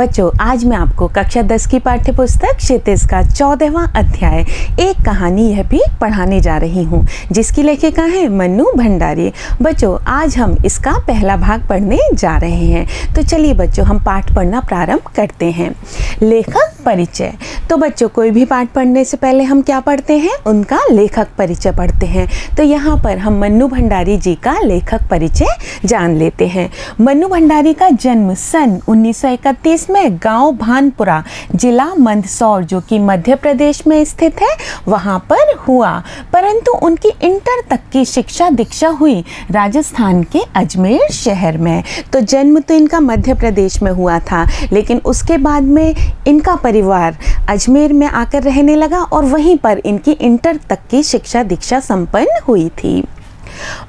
बच्चों, आज मैं आपको कक्षा 10 की पाठ्य पुस्तक क्षितिज का 14वां अध्याय एक कहानी यह भी पढ़ाने जा रही हूँ, जिसकी लेखिका है मन्नू भंडारी। बच्चों, आज हम इसका पहला भाग पढ़ने जा रहे हैं। तो चलिए बच्चों, हम पाठ पढ़ना प्रारंभ करते हैं। लेखक परिचय। तो बच्चों, कोई भी पाठ पढ़ने से पहले हम क्या पढ़ते हैं? उनका लेखक परिचय पढ़ते हैं। तो यहाँ पर हम मन्नू भंडारी जी का लेखक परिचय जान लेते हैं। मन्नू भंडारी का जन्म सन 1931 में गांव भानपुरा, जिला मंदसौर, जो कि मध्य प्रदेश में स्थित है, वहां पर हुआ। परंतु उनकी इंटर तक की शिक्षा दीक्षा हुई राजस्थान के अजमेर शहर में। तो जन्म तो इनका मध्य प्रदेश में हुआ था, लेकिन उसके बाद में इनका परिवार अजमेर में आकर रहने लगा और वहीं पर इनकी इंटर तक की शिक्षा दीक्षा संपन्न हुई थी।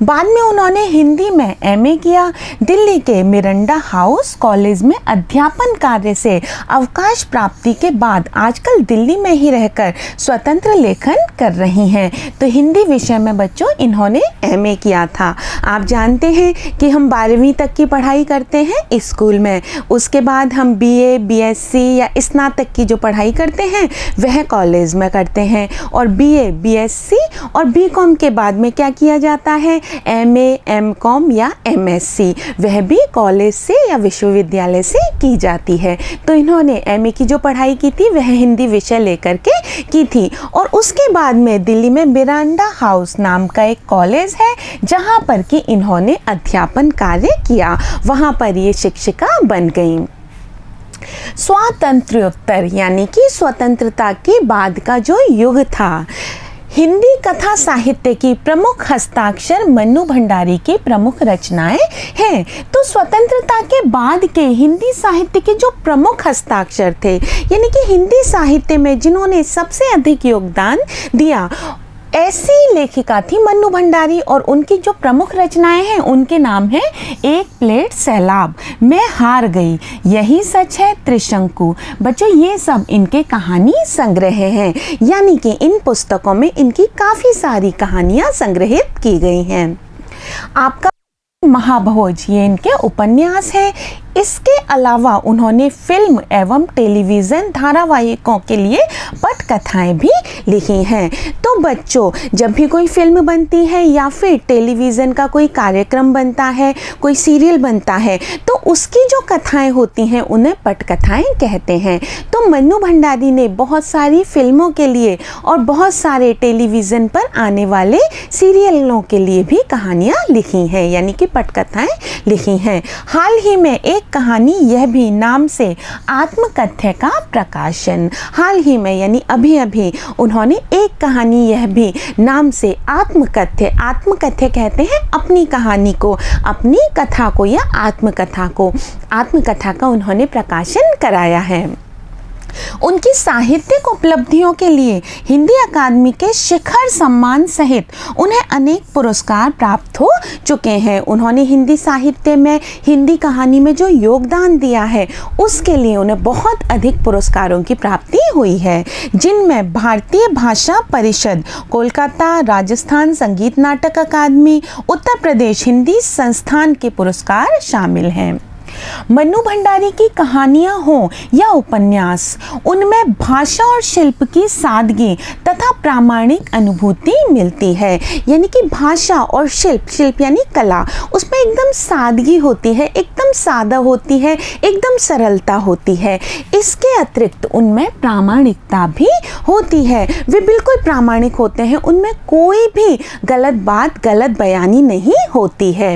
बाद में उन्होंने हिंदी में एमए किया। दिल्ली के मिरंडा हाउस कॉलेज में अध्यापन कार्य से अवकाश प्राप्ति के बाद आजकल दिल्ली में ही रहकर स्वतंत्र लेखन कर रही हैं। तो हिंदी विषय में बच्चों इन्होंने एमए किया था। आप जानते हैं कि हम 12वीं तक की पढ़ाई करते हैं स्कूल में, उसके बाद हम बीए, बीएससी या स्नातक की जो पढ़ाई करते हैं वह कॉलेज में करते हैं, और बीए, बीएससी और बीकॉम के बाद में क्या किया जाता है? एमए, एमकॉम या एमएससी, वह भी कॉलेज से या विश्वविद्यालय से की जाती है। तो इन्होंने एमए की जो पढ़ाई की थी वह हिंदी विषय लेकर के की थी, और उसके बाद में दिल्ली में मिरांडा हाउस नाम का एक कॉलेज है जहां पर कि इन्होंने अध्यापन कार्य किया। वहां पर ये शिक्षिका बन गई। स्वातंत्र्योत्तर यानी कि स्वतंत्रता के बाद का जो युग था, हिंदी कथा साहित्य की प्रमुख हस्ताक्षर मन्नू भंडारी की प्रमुख रचनाएं हैं। तो स्वतंत्रता के बाद के हिंदी साहित्य के जो प्रमुख हस्ताक्षर थे, यानी कि हिंदी साहित्य में जिन्होंने सबसे अधिक योगदान दिया, ऐसी लेखिका थी मन्नू भंडारी। और उनकी जो प्रमुख रचनाएं हैं उनके नाम है एक प्लेट सैलाब, मैं हार गई, यही सच है, त्रिशंकु। बच्चों, ये सब इनके कहानी संग्रह हैं, यानी कि इन पुस्तकों में इनकी काफ़ी सारी कहानियाँ संग्रहित की गई हैं। आपका महाभोज, ये इनके उपन्यास है। इसके अलावा उन्होंने फिल्म एवं टेलीविज़न धारावाहिकों के लिए पटकथाएं भी लिखी हैं। तो बच्चों, जब भी कोई फिल्म बनती है या फिर टेलीविज़न का कोई कार्यक्रम बनता है, कोई सीरियल बनता है, तो उसकी जो कथाएं होती हैं उन्हें पटकथाएं कहते हैं। तो मन्नू भंडारी ने बहुत सारी फिल्मों के लिए और बहुत सारे टेलीविज़न पर आने वाले सीरियलों के लिए भी कहानियाँ लिखी हैं, यानी कि पटकथाएं लिखी हैं। हाल ही में एक कहानी यह भी नाम से आत्मकथ्य का प्रकाशन, हाल ही में यानी अभी अभी उन्होंने एक कहानी यह भी नाम से आत्मकथ्य, आत्मकथ्य कहते हैं अपनी कहानी को, अपनी कथा को या आत्मकथा को, आत्मकथा का उन्होंने प्रकाशन कराया है। उनकी साहित्यिक उपलब्धियों के लिए हिंदी अकादमी के शिखर सम्मान सहित उन्हें अनेक पुरस्कार प्राप्त हो चुके हैं। उन्होंने हिंदी साहित्य में, हिंदी कहानी में जो योगदान दिया है उसके लिए उन्हें बहुत अधिक पुरस्कारों की प्राप्ति हुई है, जिनमें भारतीय भाषा परिषद, कोलकाता, राजस्थान संगीत नाटक अकादमी, उत्तर प्रदेश हिंदी संस्थान के पुरस्कार शामिल हैं। मन्नू भंडारी की कहानियाँ हों या उपन्यास, उनमें भाषा और शिल्प की सादगी तथा प्रामाणिक अनुभूति मिलती है। यानी कि भाषा और शिल्प, शिल्प यानी कला, उसमें एकदम सादगी होती है, एकदम सादा होती है, एकदम सरलता होती है। इसके अतिरिक्त उनमें प्रामाणिकता भी होती है, वे बिल्कुल प्रामाणिक होते हैं, उनमें कोई भी गलत बात, गलत बयानी नहीं होती है।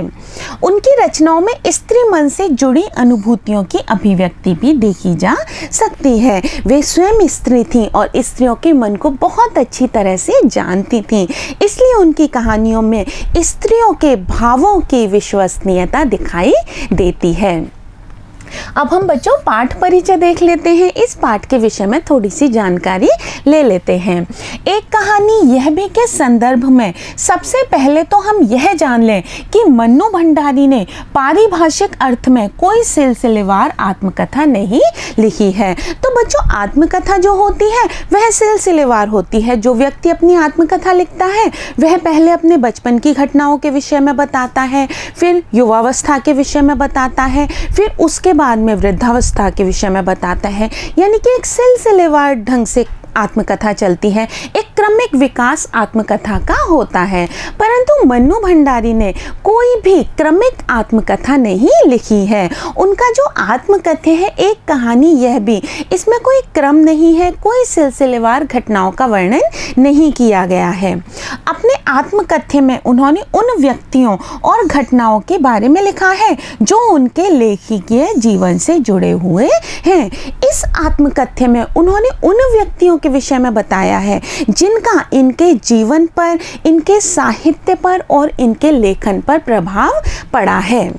उनकी रचनाओं में स्त्री मन से जुड़ी अनुभूतियों की अभिव्यक्ति भी देखी जा सकती है। वे स्वयं स्त्री थीं और स्त्रियों के मन को बहुत अच्छी तरह से जानती थीं, इसलिए उनकी कहानियों में स्त्रियों के भावों की विश्वसनीयता दिखाई देती है। अब हम बच्चों पाठ परिचय देख लेते हैं। इस पाठ के विषय में थोड़ी सी जानकारी ले लेते हैं। एक कहानी यह भी के संदर्भ में सबसे पहले तो हम यह जान लें कि मन्नू भंडारी ने पारिभाषिक अर्थ में कोई सिलसिलेवार आत्मकथा नहीं लिखी है। तो बच्चों, आत्मकथा जो होती है वह सिलसिलेवार होती है। जो व्यक्ति अपनी आत्मकथा लिखता है वह पहले अपने बचपन की घटनाओं के विषय में बताता है, फिर युवावस्था के विषय में बताता है, फिर उसके बाद बाद में वृद्धावस्था के विषय में बताता है, यानी कि एक सिलसिलेवार ढंग से आत्मकथा चलती है, एक क्रमिक विकास आत्मकथा का होता है। परंतु मन्नू भंडारी ने कोई भी क्रमिक आत्मकथा नहीं लिखी है। उनका जो आत्मकथा है एक कहानी यह भी, इसमें कोई क्रम नहीं है, कोई सिलसिलेवार घटनाओं का वर्णन नहीं किया गया है। अपने आत्मकथा में उन्होंने उन व्यक्तियों और घटनाओं के बारे में लिखा है जो उनके लेखकीय जीवन से जुड़े हुए हैं। इस आत्मकथा में उन्होंने उन व्यक्तियों के विषय में बताया है जिनका इनके जीवन पर, इनके साहित्य पर और इनके लेखन पर प्रभाव पड़ा है।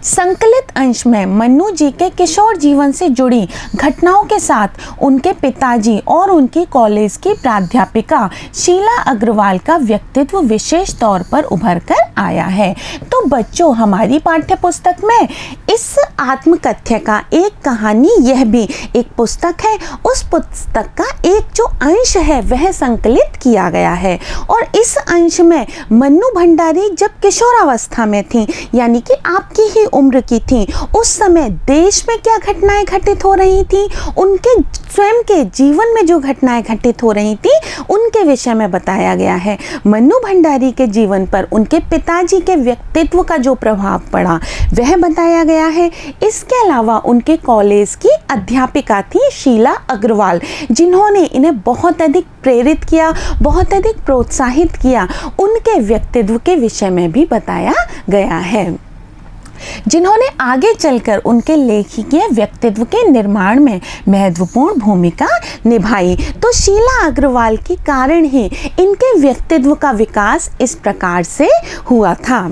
संकलित अंश में मन्नू जी के किशोर जीवन से जुड़ी घटनाओं के साथ उनके पिताजी और उनकी कॉलेज की प्राध्यापिका शीला अग्रवाल का व्यक्तित्व विशेष तौर पर उभर कर आया है। तो बच्चों, हमारी पाठ्य पुस्तक में इस आत्मकथा का एक कहानी यह भी एक पुस्तक है, उस पुस्तक का एक जो अंश है वह संकलित किया गया है। और इस अंश में मन्नू भंडारी जब किशोरावस्था में थी, यानी कि आपकी ही उम्र की थी, उस समय देश में क्या घटनाएं घटित हो रही थी, उनके स्वयं के जीवन में जो घटनाएं घटित हो रही थी उनके विषय में बताया गया है। मन्नू भंडारी के जीवन पर उनके पिताजी के व्यक्तित्व का जो प्रभाव पड़ा वह बताया गया है। इसके अलावा उनके कॉलेज की अध्यापिका थी शीला अग्रवाल, जिन्होंने इन्हें बहुत अधिक प्रेरित किया, बहुत अधिक प्रोत्साहित किया, उनके व्यक्तित्व के विषय में भी बताया गया है, जिन्होंने आगे चलकर उनके लेखकीय व्यक्तित्व के निर्माण में महत्वपूर्ण भूमिका निभाई। तो शीला अग्रवाल के कारण ही इनके व्यक्तित्व का विकास इस प्रकार से हुआ था।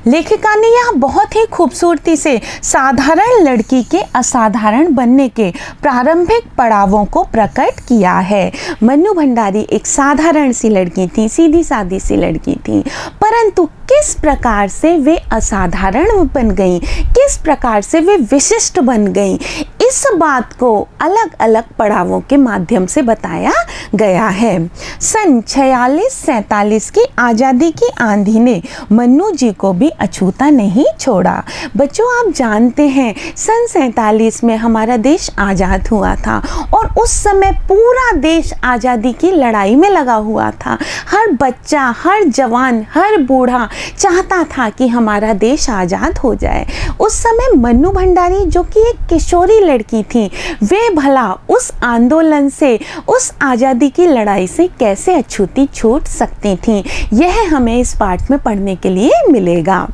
लेखिका ने यह बहुत ही खूबसूरती से साधारण लड़की के असाधारण बनने के प्रारंभिक पड़ावों को प्रकट किया है। मन्नू भंडारी एक साधारण सी लड़की थी, सीधी सादी सी लड़की थी, परंतु किस प्रकार से वे असाधारण बन गई, किस प्रकार से वे विशिष्ट बन गई, इस बात को अलग अलग पड़ावों के माध्यम से बताया गया है। सन 46-47 की आज़ादी की आंधी ने मन्नू जी को भी अछूता नहीं छोड़ा। बच्चों, आप जानते हैं सन 47 में हमारा देश आज़ाद हुआ था और उस समय पूरा देश आज़ादी की लड़ाई में लगा हुआ था। हर बच्चा, हर जवान, हर बूढ़ा चाहता था कि हमारा देश आज़ाद हो जाए। उस समय मन्नू भंडारी, जो कि एक किशोरी लड़की थी, वे भला उस आंदोलन से, उस आज़ादी की लड़ाई से कैसे अछूती छूट सकती थीं, यह हमें इस पाठ में पढ़ने के लिए मिलेगा।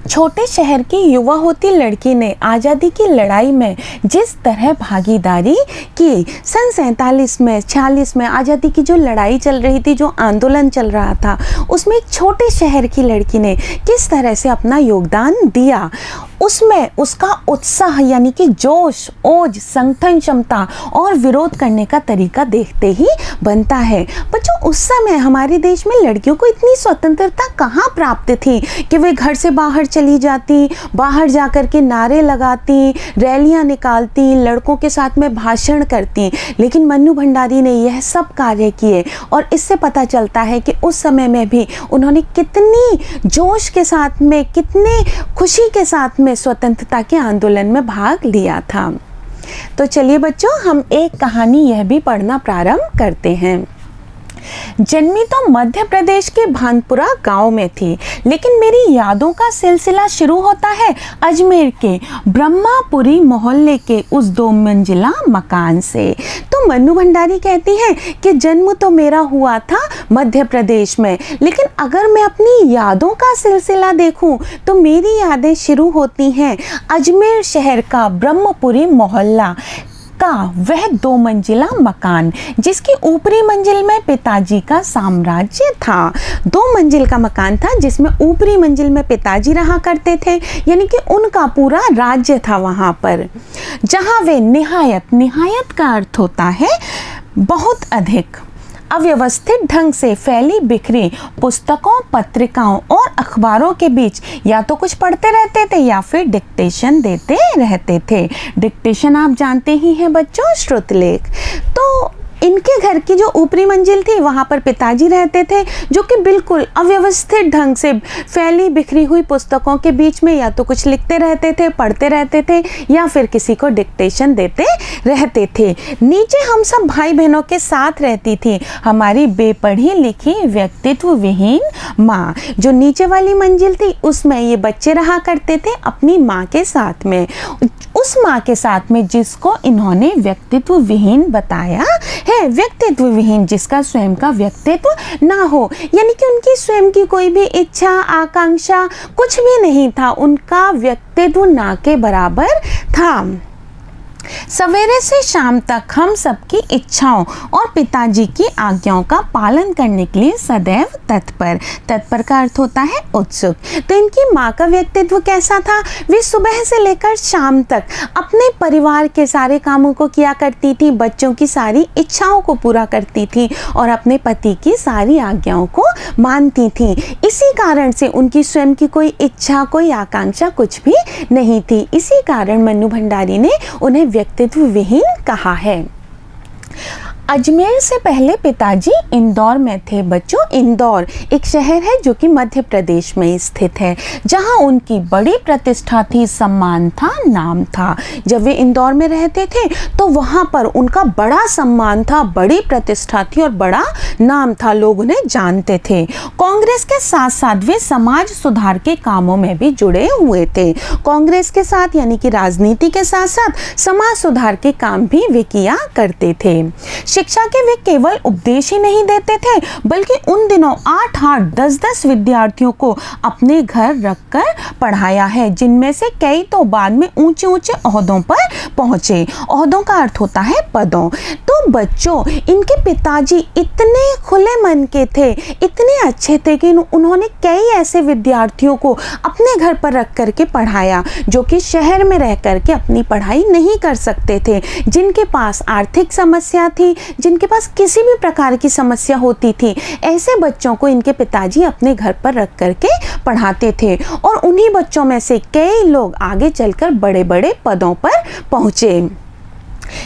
छोटे शहर की युवा होती लड़की ने आज़ादी की लड़ाई में जिस तरह भागीदारी की, सन 47 में 46 में आज़ादी की जो लड़ाई चल रही थी, जो आंदोलन चल रहा था, उसमें एक छोटे शहर की लड़की ने किस तरह से अपना योगदान दिया, उसमें उसका उत्साह यानी कि जोश, ओज, संगठन क्षमता और विरोध करने का तरीका देखते ही बनता है। बच्चों, उस समय हमारे देश में लड़कियों को इतनी स्वतंत्रता कहाँ प्राप्त थी कि वे घर से बाहर चली जाती, बाहर जाकर के नारे लगाती, रैलियां निकालती, लड़कों के साथ में भाषण करती। लेकिन मन्नू भंडारी ने यह सब कार्य किए और इससे पता चलता है कि उस समय में भी उन्होंने कितनी जोश के साथ में, कितने खुशी के साथ में स्वतंत्रता के आंदोलन में भाग लिया था। तो चलिए बच्चों, हम एक कहानी यह भी पढ़ना प्रारंभ करते हैं। जन्मी तो मध्य प्रदेश के भानपुरा गांव में थी, लेकिन मेरी यादों का सिलसिला शुरू होता है अजमेर के ब्रह्मापुरी मोहल्ले के उस 2 मंजिला मकान से। तो मन्नू भंडारी कहती हैं कि जन्म तो मेरा हुआ था मध्य प्रदेश में, लेकिन अगर मैं अपनी यादों का सिलसिला देखूं तो मेरी यादें शुरू होती हैं अजमेर शहर का ब्रह्मपुरी मोहल्ला का वह 2 मंजिला मकान, जिसकी ऊपरी मंजिल में पिताजी का साम्राज्य था। 2 मंजिल का मकान था जिसमें ऊपरी मंजिल में पिताजी रहा करते थे, यानी कि उनका पूरा राज्य था वहाँ पर, जहाँ वे निहायत का अर्थ होता है बहुत अधिक अव्यवस्थित ढंग से फैली बिखरी पुस्तकों, पत्रिकाओं और अखबारों के बीच या तो कुछ पढ़ते रहते थे या फिर डिक्टेशन देते रहते थे। डिक्टेशन आप जानते ही हैं बच्चों, श्रुतलेख। तो इनके घर की जो ऊपरी मंजिल थी वहाँ पर पिताजी रहते थे, जो कि बिल्कुल अव्यवस्थित ढंग से फैली बिखरी हुई पुस्तकों के बीच में या तो कुछ लिखते रहते थे, पढ़ते रहते थे, या फिर किसी को डिक्टेशन देते रहते थे। नीचे हम सब भाई बहनों के साथ रहती थी हमारी बेपढ़ी लिखी व्यक्तित्व विहीन माँ। जो नीचे वाली मंजिल थी उसमें ये बच्चे रहा करते थे अपनी माँ के साथ में, उस माँ के साथ में जिसको इन्होंने व्यक्तित्व विहीन बताया है। व्यक्तित्व विहीन जिसका स्वयं का व्यक्तित्व ना हो, यानी कि उनकी स्वयं की कोई भी इच्छा आकांक्षा कुछ भी नहीं था, उनका व्यक्तित्व ना के बराबर था। सवेरे से शाम तक हम सबकी इच्छाओं और पिताजी की आज्ञाओं का पालन करने के लिए सदैव तत्पर। तत्पर का अर्थ होता है उत्सुक। तो इनकी माँ का व्यक्तित्व कैसा था? वे सुबह से लेकर शाम तक अपने परिवार के सारे कामों को किया करती थी, बच्चों की सारी इच्छाओं को पूरा करती थी और अपने पति की सारी आज्ञाओं को मानती थी। इसी कारण से उनकी स्वयं की कोई इच्छा कोई आकांक्षा कुछ भी नहीं थी। इसी कारण मन्नू भंडारी ने उन्हें व्यक्तित्व विहीन कहा है। अजमेर से पहले पिताजी इंदौर में थे। बच्चों, इंदौर एक शहर है जो कि मध्य प्रदेश में स्थित है, जहां उनकी बड़ी प्रतिष्ठा थी, सम्मान था, नाम था। जब वे इंदौर में रहते थे तो वहां पर उनका बड़ा सम्मान था, बड़ी प्रतिष्ठा थी और बड़ा नाम था, लोग उन्हें जानते थे। कांग्रेस के साथ साथ वे समाज सुधार के कामों में भी जुड़े हुए थे। कांग्रेस के साथ यानी कि राजनीति के साथ साथ समाज सुधार के काम भी वे किया करते थे। शिक्षा के वे केवल उपदेश ही नहीं देते थे, बल्कि उन दिनों 8-8, 10-10 विद्यार्थियों को अपने घर रखकर पढ़ाया है, जिनमें से कई तो बाद में ऊंचे ऊंचे ओहदों पर पहुंचे। ओहदों का अर्थ होता है पदों। तो बच्चों, इनके पिताजी इतने खुले मन के थे, इतने अच्छे थे कि उन्होंने कई ऐसे विद्यार्थियों को अपने घर पर रख करके पढ़ाया जो कि शहर में रह करके अपनी पढ़ाई नहीं कर सकते थे, जिनके पास आर्थिक समस्या थी, जिनके पास किसी भी प्रकार की समस्या होती थी। ऐसे बच्चों को इनके पिताजी अपने घर पर रख करके पढ़ाते थे और उन्हीं बच्चों में से कई लोग आगे चलकर बड़े बड़े पदों पर पहुंचे।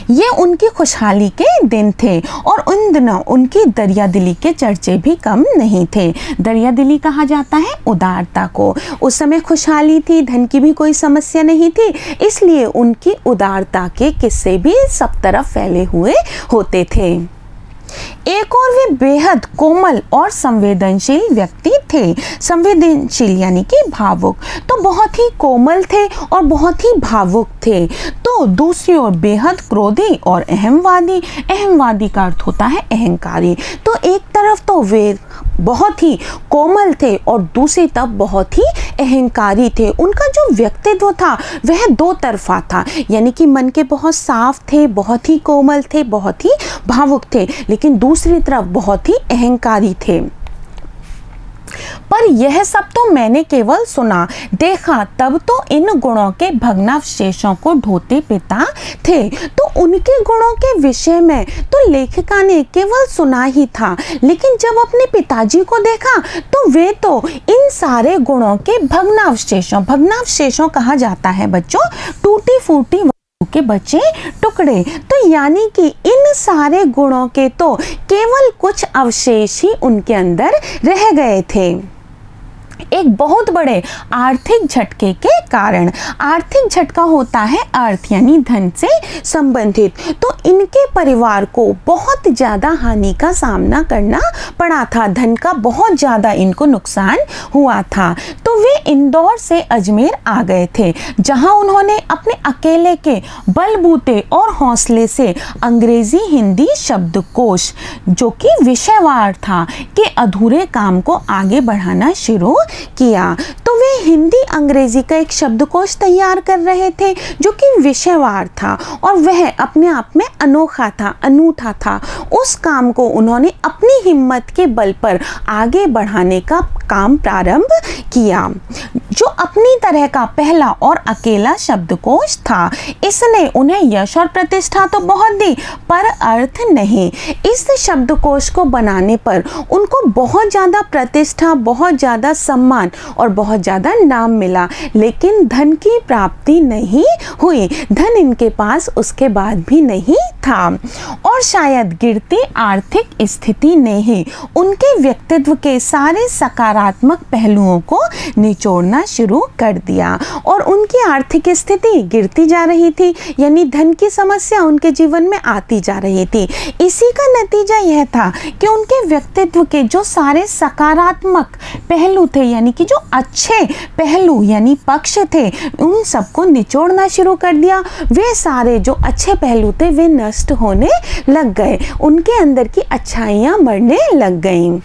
ये उनकी खुशहाली के दिन थे और उन दिनों उनकी दरियादिली के चर्चे भी कम नहीं थे। दरियादिली कहा जाता है उदारता को। उस समय खुशहाली थी, धन की भी कोई समस्या नहीं थी, इसलिए उनकी उदारता के किस्से भी सब तरफ फैले हुए होते थे। एक और वे बेहद कोमल और संवेदनशील व्यक्ति थे। संवेदनशील यानी कि भावुक, तो बहुत ही कोमल थे और बहुत ही भावुक थे। तो दूसरी ओर बेहद क्रोधी और अहमवादी। अहमवादी का अर्थ होता है अहंकारी। तो एक तरफ तो वे बहुत ही कोमल थे और दूसरी तरफ बहुत ही अहंकारी थे। उनका जो व्यक्तित्व था वह दो तरफा था, यानी कि मन के बहुत साफ थे, बहुत ही कोमल थे, बहुत ही भावुक थे, लेकिन दूसरी तरफ बहुत ही अहंकारी थे। पर यह सब तो मैंने केवल सुना, देखा तब तो इन गुणों के भग्नावशेषों को ढोते पिता थे। तो उनके गुणों के विषय में तो लेखिका ने केवल सुना ही था, लेकिन जब अपने पिताजी को देखा तो वे तो इन सारे गुणों के भग्नावशेषों कहा जाता है बच्चों, टूटी फूटी के बचे टुकड़े। तो यानी कि इन सारे गुणों के तो केवल कुछ अवशेष ही उनके अंदर रह गए थे। एक बहुत बड़े आर्थिक झटके के कारण। आर्थिक झटका होता है अर्थ यानी धन से संबंधित। तो इनके परिवार को बहुत ज़्यादा हानि का सामना करना पड़ा था, धन का बहुत ज़्यादा इनको नुकसान हुआ था। तो वे इंदौर से अजमेर आ गए थे, जहां उन्होंने अपने अकेले के बलबूते और हौसले से अंग्रेजी हिंदी शब्दकोश, जो कि विषयवार था, के अधूरे काम को आगे बढ़ाना शुरू किया। तो वे हिंदी अंग्रेजी का एक शब्दकोश तैयार कर रहे थे जो कि विषयवार था और वह अपने आप में अनोखा था, अनूठा था। उस काम को उन्होंने अपनी हिम्मत के बल पर आगे बढ़ाने का काम प्रारंभ किया, जो अपनी तरह का पहला और अकेला शब्दकोश था। इसने उन्हें यश और प्रतिष्ठा तो बहुत दी, पर अर्थ नहीं। इस शब्दकोश को बनाने पर उनको बहुत ज़्यादा प्रतिष्ठा, बहुत ज़्यादा सम्मान और बहुत ज़्यादा नाम मिला, लेकिन धन की प्राप्ति नहीं हुई। धन इनके पास उसके बाद भी नहीं था, और शायद गिरती आर्थिक स्थिति ने ही उनके व्यक्तित्व के सारे सकारात्मक पहलुओं को निचोड़ना शुरू कर दिया, और उनकी आर्थिक स्थिति गिरती जा रही थी, यानी धन की समस्या उनके जीवन में आती जा रही थी। इसी का नतीजा यह था कि उनके व्यक्तित्व के जो सारे सकारात्मक पहलू थे, यानी कि जो अच्छे पहलू यानी पक्ष थे, उन सबको निचोड़ना शुरू कर दिया। वे सारे जो अच्छे पहलू थे वे नष्ट होने लग गए, उनके अंदर की अच्छाइयाँ मरने लग गईं।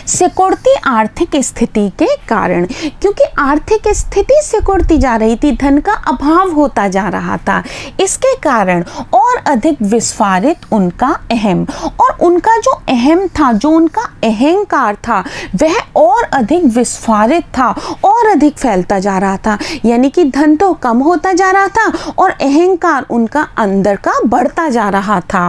सिकुड़ती आर्थिक स्थिति के कारण, क्योंकि आर्थिक स्थिति सिकुड़ती जा रही थी, धन का अभाव होता जा रहा था, इसके कारण और अधिक विस्फारित उनका अहम, और उनका जो अहम था, जो उनका अहंकार था, वह और अधिक विस्फारित था और अधिक फैलता जा रहा था। यानी कि धन तो कम होता जा रहा था और अहंकार उनका अंदर का बढ़ता जा रहा था।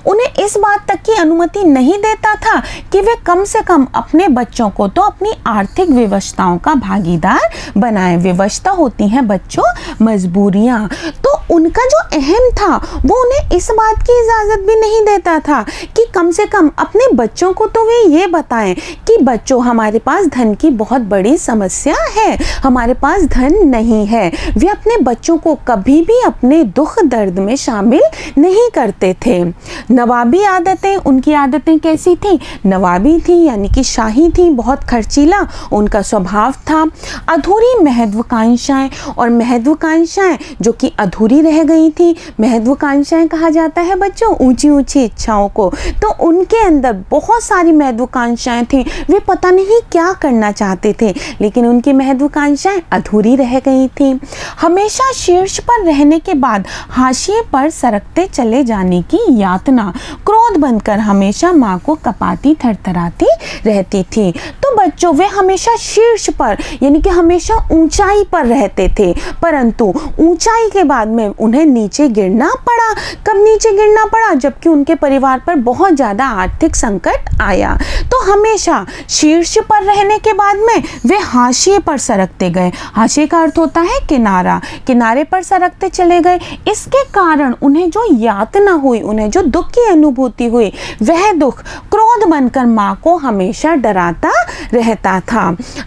उन्हें इस बात तक की अनुमति नहीं देता था कि वे कम से कम अपने बच्चों को तो अपनी आर्थिक विवशताओं का भागीदार बनाएं। विवशता होती हैं बच्चों मजबूरियां। तो उनका जो अहम था वो उन्हें इस बात की इजाज़त भी नहीं देता था कि कम से कम अपने बच्चों को तो वे ये बताएं कि बच्चों, हमारे पास धन की बहुत बड़ी समस्या है, हमारे पास धन नहीं है। वे अपने बच्चों को कभी भी अपने दुख दर्द में शामिल नहीं करते थे। नवाबी आदतें, उनकी आदतें कैसी थी? नवाबी थी, यानी कि शाही थी, बहुत खर्चीला उनका स्वभाव था। अधूरी महत्वाकांक्षाएं, और महत्वाकांक्षाएं जो कि अधूरी रह गई थी। महत्वाकांक्षाएं कहा जाता है बच्चों ऊंची ऊंची इच्छाओं को। तो उनके अंदर बहुत सारी महत्वाकांक्षाएं थी, वे पता नहीं क्या करना चाहते थे, लेकिन उनकी महत्वाकांक्षाएं अधूरी रह गई थी। हमेशा शीर्ष पर रहने के बाद हाशिए पर सरकते चले जाने की यातना, क्रोध बनकर हमेशा माँ को कपाती थरथराती रहती थी। तो बच्चों, वे हमेशा शीर्ष पर यानी कि हमेशा ऊंचाई पर रहते थे, परंतु ऊंचाई के बाद में उन्हें नीचे गिरना पड़ा। कब नीचे गिरना पड़ा? जबकि उनके परिवार पर बहुत ज़्यादा आर्थिक संकट आया। तो हमेशा शीर्ष पर रहने के बाद में वे हाशिए पर सरकते गए। हाशिए का अर्थ होता है किनारा, किनारे पर सरकते चले गए। इसके कारण उन्हें जो यातना हुई, उन्हें जो दुख की अनुभूति हुई, वह दुख क्रोध बनकर माँ को हमेशा डराता रहता था।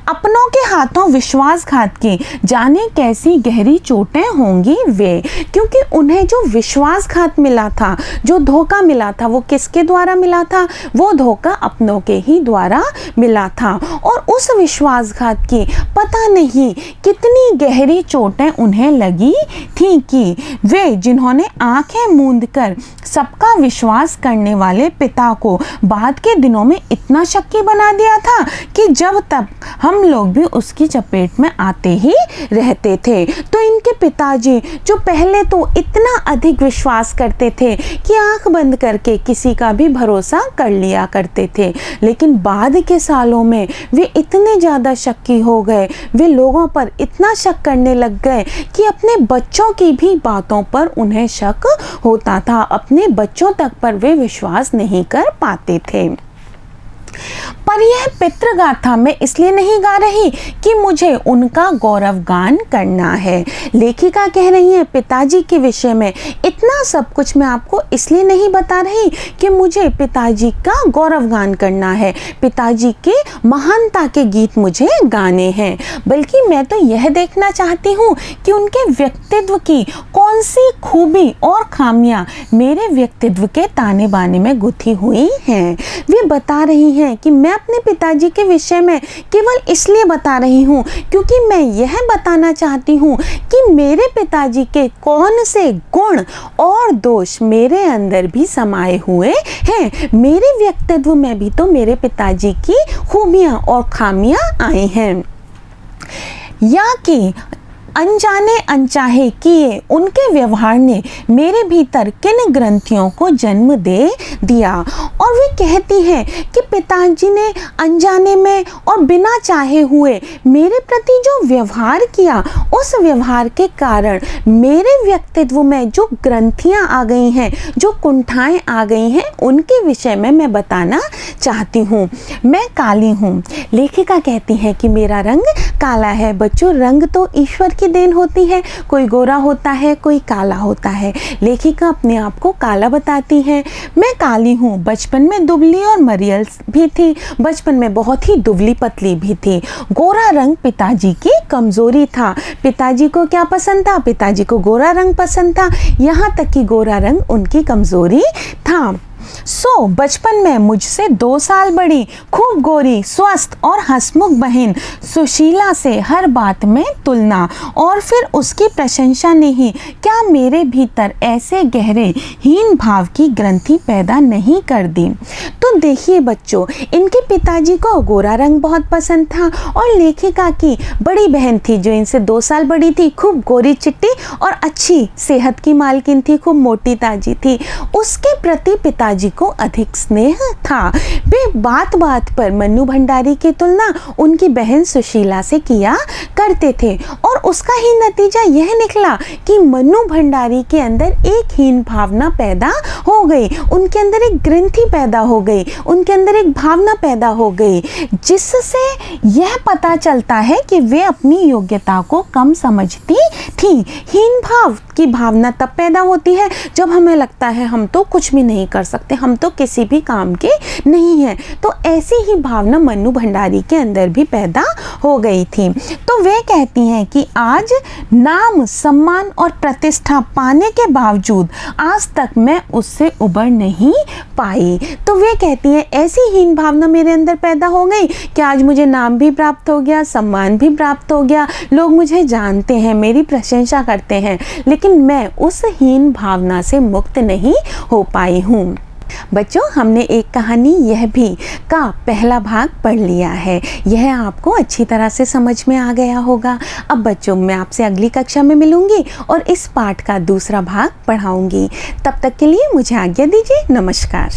अपनों के हाथों विश्वासघात की जाने कैसी गहरी चोटें होंगी वे, क्योंकि उन्हें जो विश्वासघात मिला था, जो धोखा मिला था, वो किसके द्वारा मिला था? वो धोखा अपनों के ही द्वारा मिला था। और उस विश्वासघात की पता नहीं कितनी गहरी चोटें उन्हें लगी थी कि वे, जिन्होंने आंखें मूंद कर सबका विश्वास करने वाले पिता को बाद के दिनों में इतना शक्की बना दिया था कि जब तक हम लोग भी उसकी चपेट में आते ही रहते थे। तो इनके पिताजी जो पहले तो इतना अधिक विश्वास करते थे कि आंख बंद करके किसी का भी भरोसा कर लिया करते थे, लेकिन बाद के सालों में वे इतने ज़्यादा शक्की हो गए, वे लोगों पर इतना शक करने लग गए कि अपने बच्चों की भी बातों पर उन्हें शक होता था। अपने बच्चों तक पर वे विश्वास नहीं कर पाते थे। पर यह पितृगाथा मैं इसलिए नहीं गा रही कि मुझे उनका गौरव गान करना है। लेखिका कह रही है पिताजी के विषय में इतना सब कुछ मैं आपको इसलिए नहीं बता रही कि मुझे पिताजी का गौरव गान करना है, पिताजी के महानता के गीत मुझे गाने हैं, बल्कि मैं तो यह देखना चाहती हूँ कि उनके व्यक्तित्व की कौन सी खूबी और खामियां मेरे व्यक्तित्व के ताने बाने में गुथी हुई हैं। वे बता रही हैं कि मैं अपने पिताजी के विषय में केवल इसलिए बता रही हूँ क्योंकि मैं यह बताना चाहती हूँ कि मेरे पिताजी के कौन से गुण और दोष मेरे अंदर भी समाये हुए हैं। मेरे व्यक्तित्व में भी तो मेरे पिताजी की खूबियाँ और खामियाँ आई हैं। या कि अनजाने अनचाहे किए उनके व्यवहार ने मेरे भीतर किन ग्रंथियों को जन्म दे दिया। और वे कहती हैं कि पिताजी ने अनजाने में और बिना चाहे हुए मेरे प्रति जो व्यवहार किया, उस व्यवहार के कारण मेरे व्यक्तित्व में जो ग्रंथियां आ गई हैं, जो कुंठाएं आ गई हैं, उनके विषय में मैं बताना चाहती हूँ। मैं काली हूँ। लेखिका कहती है कि मेरा रंग काला है। बच्चों, रंग तो ईश्वर की देन होती है। कोई गोरा होता है, कोई काला होता है। लेखिका अपने आप को काला बताती है। मैं काली हूँ। बचपन में दुबली और मरियल भी थी। बचपन में बहुत ही दुबली पतली भी थी। गोरा रंग पिताजी की कमजोरी था। पिताजी को क्या पसंद था? पिताजी को गोरा रंग पसंद था। यहाँ तक कि गोरा रंग उनकी कमजोरी था। बचपन में मुझसे 2 साल बड़ी, खूब गोरी, स्वस्थ और हंसमुख बहन सुशीला से हर बात में तुलना, और फिर उसकी प्रशंसा ने ही क्या मेरे भीतर ऐसे गहरे हीन भाव की ग्रंथि पैदा नहीं कर दी। तो देखिए बच्चों, इनके पिताजी को गोरा रंग बहुत पसंद था, और लेखिका की बड़ी बहन थी जो इनसे 2 साल बड़ी थी, खूब गोरी चिट्टी और अच्छी सेहत की मालकिन थी, खूब मोटी ताजी थी। उसके प्रति पिताजी को अधिक स्नेह था। वे बात बात पर मन्नू भंडारी की तुलना उनकी बहन सुशीला से किया करते थे, और उसका ही नतीजा यह निकला कि मन्नू भंडारी के अंदर एक हीन भावना पैदा हो गई। उनके अंदर एक ग्रंथि पैदा हो गई, उनके अंदर एक भावना पैदा हो गई, जिससे यह पता चलता है कि वे अपनी योग्यता को कम समझती थी। हीन भाव की भावना तब पैदा होती है जब हमें लगता है हम तो कुछ भी नहीं कर सकते, हम तो किसी भी काम के नहीं हैं। तो ऐसी ही भावना मन्नू भंडारी के अंदर भी पैदा हो गई थी। तो वे कहती हैं कि आज नाम, सम्मान और प्रतिष्ठा पाने के बावजूद आज तक मैं उससे उबर नहीं पाई। तो वे कहती हैं ऐसी हीन भावना मेरे अंदर पैदा हो गई कि आज मुझे नाम भी प्राप्त हो गया, सम्मान भी प्राप्त हो गया, लोग मुझे जानते हैं, मेरी प्रशंसा करते हैं, लेकिन मैं उस हीन भावना से मुक्त नहीं हो पाई हूँ। बच्चों, हमने एक कहानी यह भी का पहला भाग पढ़ लिया है। यह आपको अच्छी तरह से समझ में आ गया होगा। अब बच्चों, मैं आपसे अगली कक्षा में मिलूंगी और इस पाठ का दूसरा भाग पढ़ाऊंगी। तब तक के लिए मुझे आज्ञा दीजिए। नमस्कार।